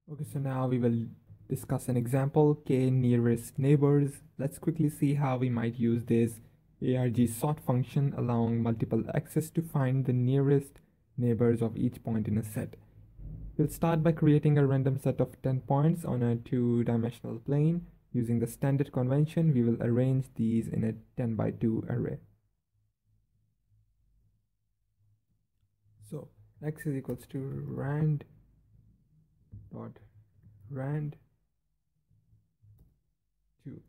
Okay, so now we will discuss an example, k nearest neighbors. Let's quickly see how we might use this arg sort function allowing multiple access to find the nearest neighbors of each point in a set. We'll start by creating a random set of 10 points on a two-dimensional plane. Using the standard convention, we will arrange these in a 10 by 2 array. So x is equals to rand dot rand 2.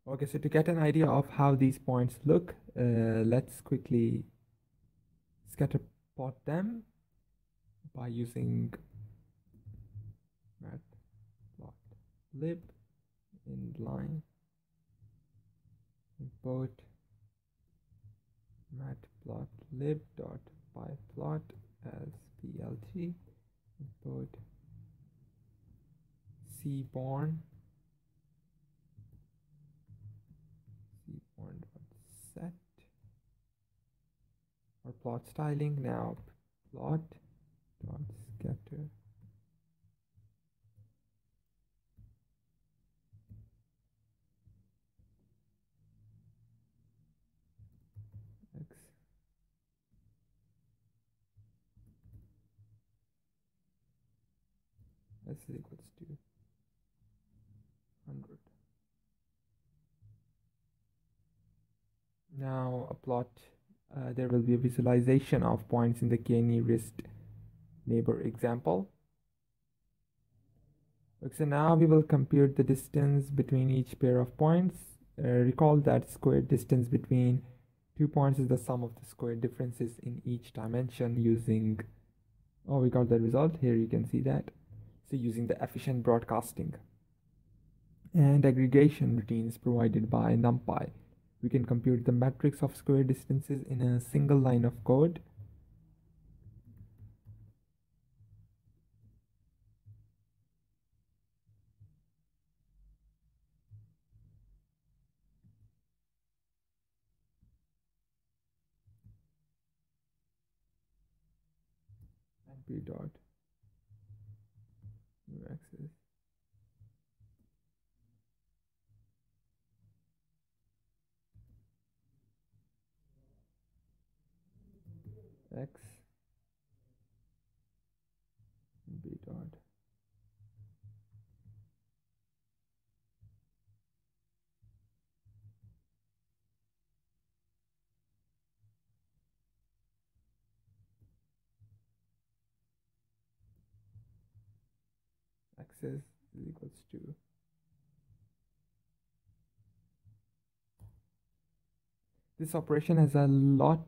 Okay, so to get an idea of how these points look, let's quickly scatter plot them by using matplotlib inline import matplotlib.pyplot as plt import cborn set or plot styling. Now plot dot scatter x s is equals to 100. Now a plot, there will be a visualization of points in the k nearest neighbor example. Okay, so now we will compute the distance between each pair of points. Recall that squared distance between 2 points is the sum of the squared differences in each dimension using, oh, we got the result here, you can see that. So using the efficient broadcasting and aggregation routines provided by Numpy, we can compute the matrix of square distances in a single line of code. P dot new axis x b dot axis is equals to this operation has a lot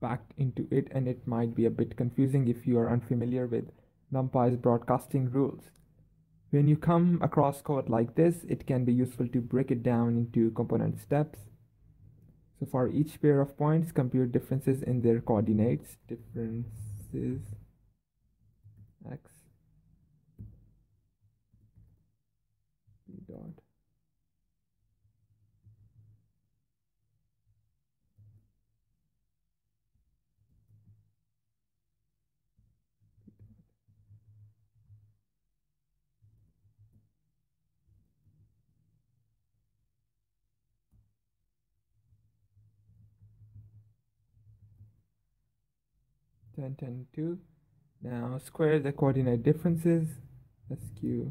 packed into it, and it might be a bit confusing if you are unfamiliar with Numpy's broadcasting rules. When you come across code like this, it can be useful to break it down into component steps. So for each pair of points, compute differences in their coordinates. Differences x b dot ten 10 2. Now square the coordinate differences. SQ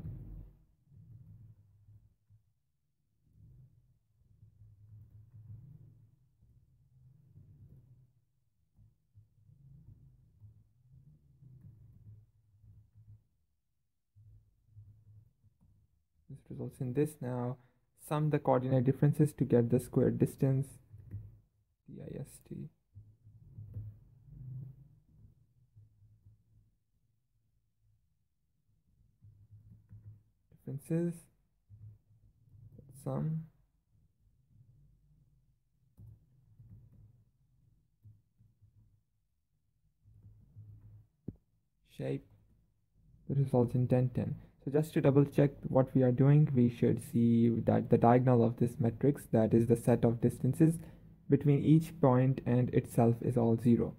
this results in this. Now sum the coordinate differences to get the square distance. dist differences sum shape. The results in 10 10. So just to double check what we are doing, we should see that the diagonal of this matrix, that is the set of distances between each point and itself, is all 0.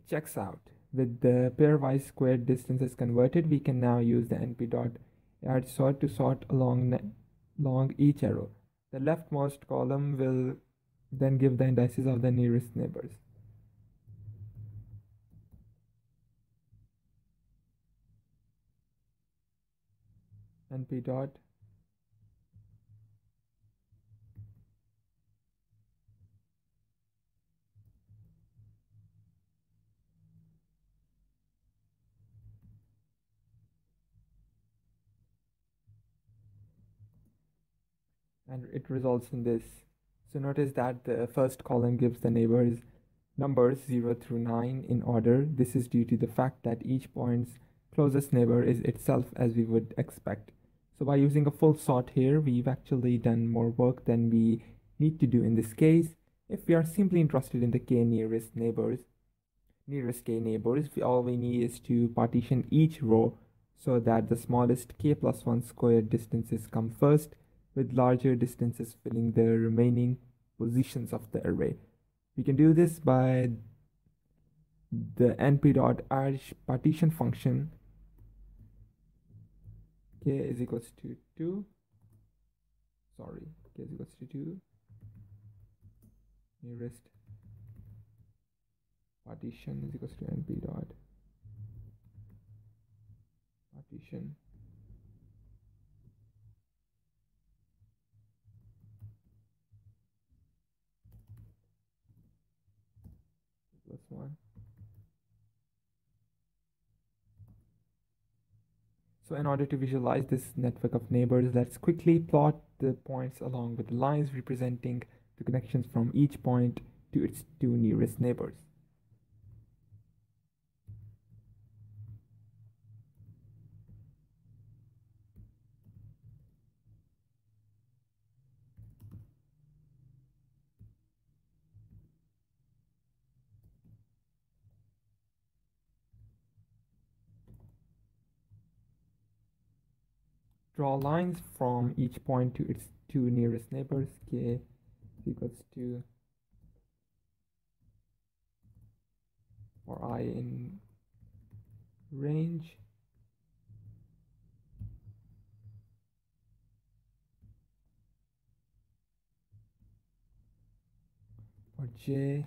checks out. With the pairwise square distances converted, we can now use the np dot add sort to sort along each arrow. The leftmost column will then give the indices of the nearest neighbors. Np dot and it results in this. So notice that the first column gives the neighbors numbers 0 through 9 in order. This is due to the fact that each point's closest neighbor is itself, as we would expect. So by using a full sort here, we've actually done more work than we need to do in this case. If we are simply interested in the nearest k neighbors, all we need is to partition each row so that the smallest k+1 squared distances come first, with larger distances filling the remaining positions of the array. We can do this by the np.add partition function. K is equals to 2. K is equals to 2. Nearest partition is equals to np.partition plus 1. So in order to visualize this network of neighbors, let's quickly plot the points along with the lines representing the connections from each point to its two nearest neighbors. Draw lines from each point to its two nearest neighbors. K equals to, for I in range, for j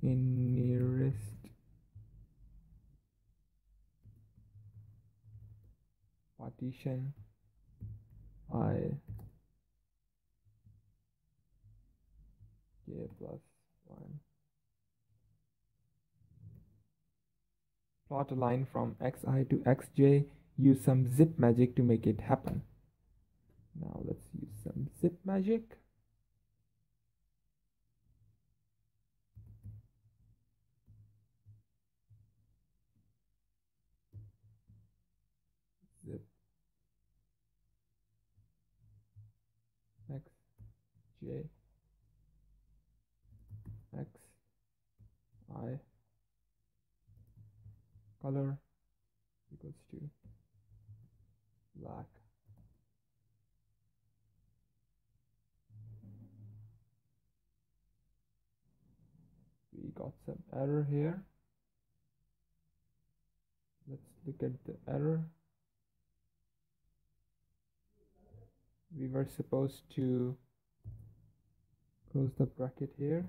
in nearest partition I k plus 1. Plot a line from xi to xj. Use some zip magic to make it happen. Now let's use some zip magic. Zip x j x I color equals to black. We got some error here. Let's look at the error. We were supposed to close the bracket here.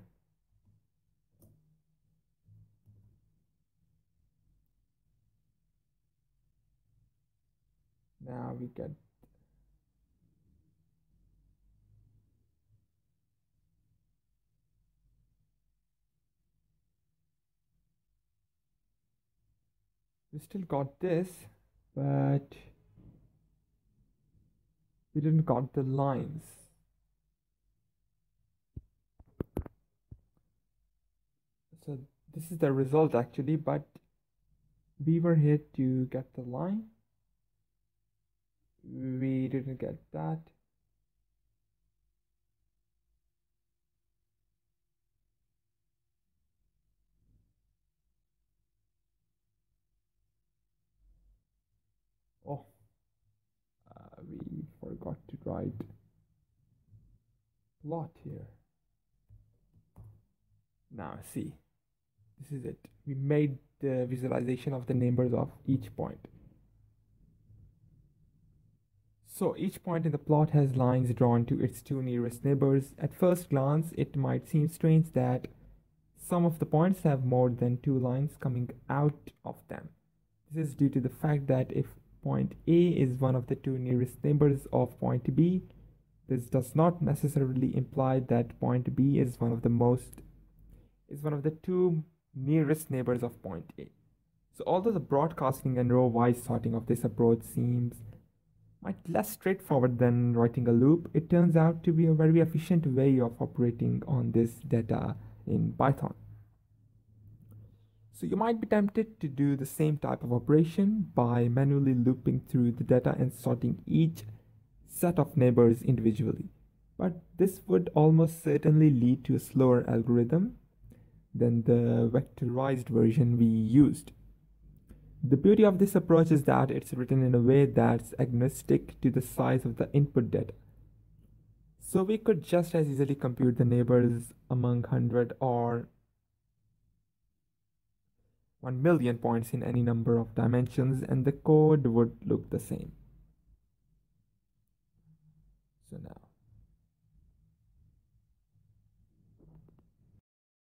Now we get we still got this, but we didn't got the lines. So this is the result actually, but we were here to get the line. We didn't get that. Oh, we forgot to write plot here. Now see, This is it. We made the visualization of the neighbors of each point. So each point in the plot has lines drawn to its two nearest neighbors. At first glance, it might seem strange that some of the points have more than two lines coming out of them. This is due to the fact that if point A is one of the two nearest neighbors of point B, this does not necessarily imply that point B is one of the two nearest neighbors of point A. So although the broadcasting and row-wise sorting of this approach seems much less straightforward than writing a loop, it turns out to be a very efficient way of operating on this data in Python. So you might be tempted to do the same type of operation by manually looping through the data and sorting each set of neighbors individually. But this would almost certainly lead to a slower algorithm than the vectorized version we used. The beauty of this approach is that it's written in a way that's agnostic to the size of the input data. So we could just as easily compute the neighbors among 100 or 1 million points in any number of dimensions, and the code would look the same. So now